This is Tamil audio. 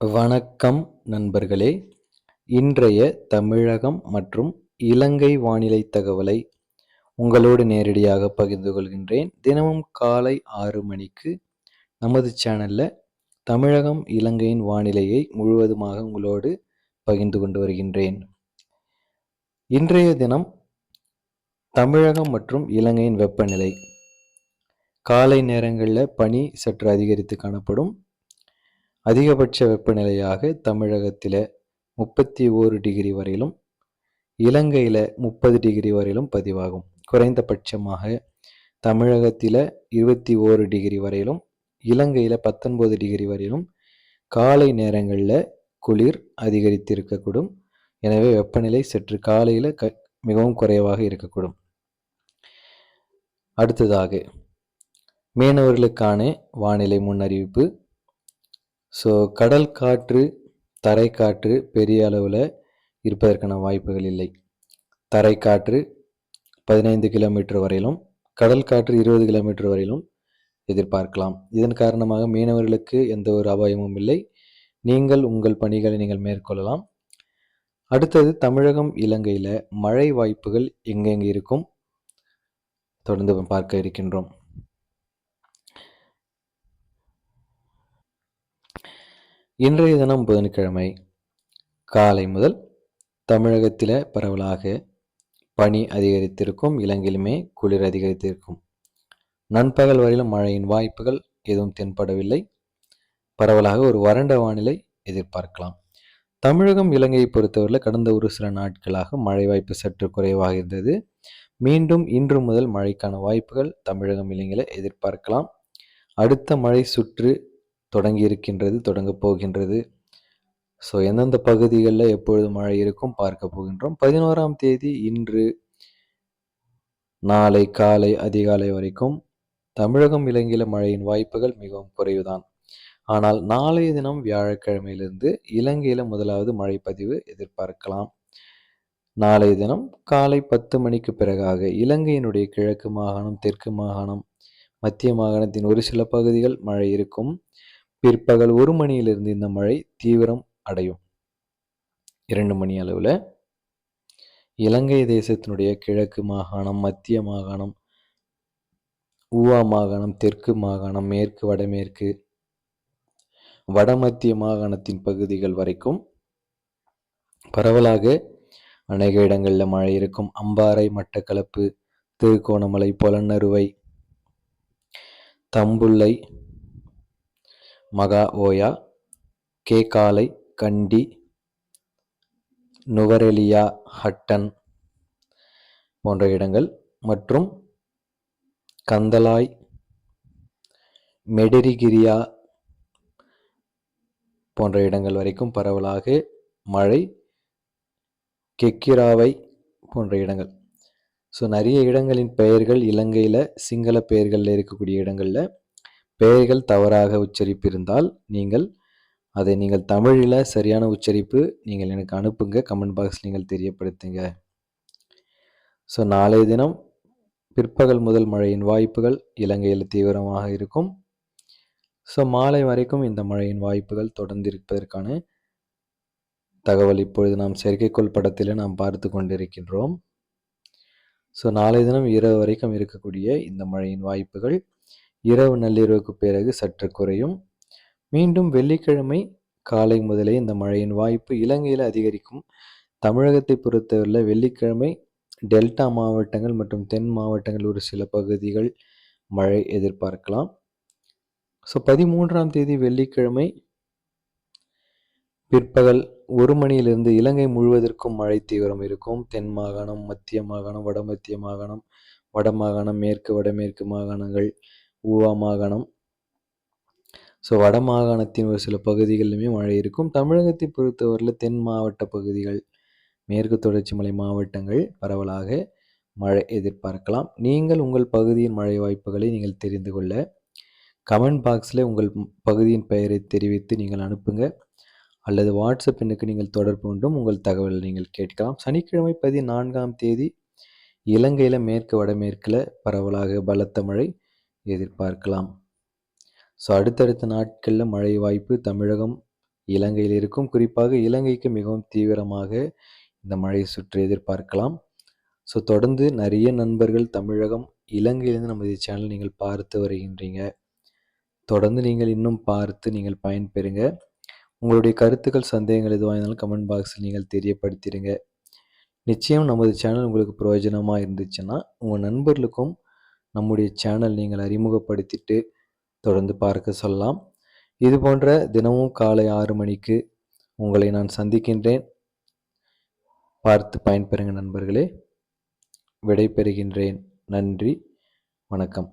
வணக்கம் நண்பர்களே. இன்றைய தமிழகம் மற்றும் இலங்கை வானிலை தகவலை உங்களோடு நேரடியாக பகிர்ந்து கொள்கின்றேன். தினமும் காலை 6 மணிக்கு நமது சேனல்ல தமிழகம் இலங்கையின் வானிலையை முழுவதுமாக உங்களோடு பகிர்ந்து கொண்டு வருகின்றேன். இன்றைய தினம் தமிழகம் மற்றும் இலங்கையின் வெப்பநிலை காலை நேரங்களில் பனி சற்று அதிகரித்து காணப்படும். அதிகபட்ச வெப்பநிலையாக தமிழகத்தில் 31 டிகிரி வரையிலும், இலங்கையில் 30 டிகிரி வரையிலும் பதிவாகும். குறைந்தபட்சமாக தமிழகத்தில் 21 டிகிரி வரையிலும், இலங்கையில் 19 டிகிரி வரையிலும் காலை நேரங்களில் குளிர் அதிகரித்து இருக்கக்கூடும். எனவே வெப்பநிலை சற்று காலையில் மிகவும் குறைவாக இருக்கக்கூடும். அடுத்ததாக மீனவர்களுக்கான வானிலை முன்னறிவிப்பு. கடல் காற்று, தரை காற்று பெரிய அளவில் இருப்பதற்கான வாய்ப்புகள் இல்லை. தரை காற்று 15 கிலோமீட்டர் வரையிலும், கடல் காற்று 20 கிலோமீட்டர் வரையிலும் எதிர்பார்க்கலாம். இதன் காரணமாக மீனவர்களுக்கு எந்த ஒரு அபாயமும் இல்லை. நீங்கள் உங்கள் பணிகளை நீங்கள் மேற்கொள்ளலாம். அடுத்தது தமிழகம் இலங்கையில் மழை வாய்ப்புகள் எங்கெங்கே இருக்கும் தொடர்ந்து பார்க்க இருக்கின்றோம். இன்றைய தினம் புதன்கிழமை காலை முதல் தமிழகத்தில் பரவலாக பனி அதிகரித்திருக்கும். இலங்கையிலுமே குளிர் அதிகரித்திருக்கும். நண்பகல் வரையிலும் மழையின் வாய்ப்புகள் எதுவும் தென்படவில்லை. பரவலாக ஒரு வறண்ட வானிலை எதிர்பார்க்கலாம். தமிழகம் இலங்கையை பொறுத்தவரையில் கடந்த ஒரு சில நாட்களாக மழை வாய்ப்பு சற்று குறைவாக இருந்தது. மீண்டும் இன்று முதல் மழைக்கான வாய்ப்புகள் தமிழகம் இலங்கையில் எதிர்பார்க்கலாம். அடுத்த மழை சுற்று தொடங்கப் போகின்றது. எந்தெந்த பகுதிகளில் எப்பொழுது மழை இருக்கும் பார்க்க போகின்றோம். 11ஆம் தேதி இன்று நாளை காலை அதிகாலை வரைக்கும் தமிழகம் இலங்கையில் மழையின் வாய்ப்புகள் மிகவும் குறைவுதான். ஆனால் நாளைய தினம் வியாழக்கிழமையிலிருந்து இலங்கையில் முதலாவது மழை பதிவு எதிர்பார்க்கலாம். நாளைய தினம் காலை 10 மணிக்கு பிறகாக இலங்கையினுடைய கிழக்கு மாகாணம், தெற்கு மாகாணம், மத்திய மாகாணத்தின் ஒரு சில பகுதிகள் மழை இருக்கும். பிற்பகல் 1 மணியிலிருந்து இந்த மழை தீவிரம் அடையும். 2 மணி அளவில் இலங்கை தேசத்தினுடைய கிழக்கு மாகாணம், மத்திய மாகாணம், ஊவா மாகாணம், தெற்கு மாகாணம், மேற்கு, வடமேற்கு, வடமத்திய மாகாணத்தின் பகுதிகள் வரைக்கும் பரவலாக அநேக இடங்களில் மழை இருக்கும். அம்பாறை, மட்டக்களப்பு, திருகோணமலை, பொலன்னறுவை, தம்புள்ளை, மகா ஓயா, கேகாலை, கண்டி, நுவரெலியா, ஹட்டன் போன்ற இடங்கள் மற்றும் கந்தலாய், மெடரிகிரியா போன்ற இடங்கள் வரைக்கும் பரவலாக மழை. கெக்கிராவை போன்ற இடங்கள். நிறைய இடங்களின் பெயர்கள் இலங்கையில் சிங்கள பெயர்களில் இருக்கக்கூடிய இடங்களில் பெயர்கள் தவறாக உச்சரிப்பு இருந்தால் அதை நீங்கள் தமிழில் சரியான உச்சரிப்பு நீங்கள் எனக்கு அனுப்புங்க. கமெண்ட் பாக்ஸ் நீங்கள் தெரியப்படுத்துங்க. நாளைய தினம் பிற்பகல் முதல் மழையின் வாய்ப்புகள் இலங்கையில் தீவிரமாக இருக்கும். மாலை வரைக்கும் இந்த மழையின் வாய்ப்புகள் தொடர்ந்து இருப்பதற்கான தகவல் இப்பொழுது நாம் செயற்கைக்கோள் படத்தில் நாம் பார்த்து கொண்டிருக்கின்றோம். நாளைய தினம் இரவு வரைக்கும் இருக்கக்கூடிய இந்த மழையின் வாய்ப்புகள் இரவு நள்ளிரவுக்கு பிறகு சற்று குறையும். மீண்டும் வெள்ளிக்கிழமை காலை முதலே இந்த மழையின் வாய்ப்பு இலங்கையில் அதிகரிக்கும். தமிழகத்தை பொறுத்தவரையில் வெள்ளிக்கிழமை டெல்டா மாவட்டங்கள் மற்றும் தென் மாவட்டங்கள் ஒரு சில பகுதிகள் மழை எதிர்பார்க்கலாம். 13ஆம் தேதி வெள்ளிக்கிழமை பிற்பகல் 1 மணியிலிருந்து இலங்கை முழுவதற்கும் மழை தீவிரம் இருக்கும். தென் மாகாணம், மத்திய மாகாணம், வடமத்திய மாகாணம், வடமாகாணம், மேற்கு, வடமேற்கு மாகாணங்கள், ஊவா மாகாணம், வட மாகாணத்தின் ஒரு சில பகுதிகளிலுமே மழை இருக்கும். தமிழகத்தை பொறுத்தவரையில் தென் மாவட்ட பகுதிகள், மேற்கு தொடர்ச்சி மலை மாவட்டங்கள் பரவலாக மழை எதிர்பார்க்கலாம். நீங்கள் உங்கள் பகுதியின் மழை வாய்ப்புகளை நீங்கள் தெரிந்து கொள்ள கமெண்ட் பாக்ஸில் உங்கள் பகுதியின் பெயரை தெரிவித்து நீங்கள் அனுப்புங்க. அல்லது வாட்ஸ்அப் எண்ணுக்கு நீங்கள் தொடர்பு கொண்டும் உங்கள் தகவல் நீங்கள் கேட்கலாம். சனிக்கிழமை 14ஆம் தேதி இலங்கையில் மேற்கு வடமேற்கில் பரவலாக பலத்த மழை எதிர்பார்க்கலாம். அடுத்தடுத்த நாட்களில் மழை வாய்ப்பு தமிழகம், இலங்கையில் இருக்கும். குறிப்பாக இலங்கைக்கு மிகவும் தீவிரமாக இந்த மழை சுற்று எதிர்பார்க்கலாம். ஸோ தொடர்ந்து நிறைய நண்பர்கள் தமிழகம், இலங்கையிலேருந்து நமது சேனல் நீங்கள் பார்த்து வருகின்றீங்க. தொடர்ந்து நீங்கள் இன்னும் பார்த்து நீங்கள் பயன்பெறுங்க. உங்களுடைய கருத்துக்கள், சந்தேகங்கள் எதுவாக இருந்தாலும் கமெண்ட் பாக்ஸில் நீங்கள் தெரியப்படுத்திடுங்க. நிச்சயம் நமது சேனல் உங்களுக்கு பிரயோஜனமாக இருந்துச்சுன்னா உங்கள் நண்பர்களுக்கும் நம்முடைய சேனல் நீங்கள் அறிமுகப்படுத்திட்டு தொடர்ந்து பார்க்க சொல்லலாம். இது போன்ற தினமும் காலை 6 மணிக்கு உங்களை நான் சந்திக்கின்றேன். பார்த்து பயன்பெறுங்க நண்பர்களே. விடை பெறுகின்றேன். நன்றி, வணக்கம்.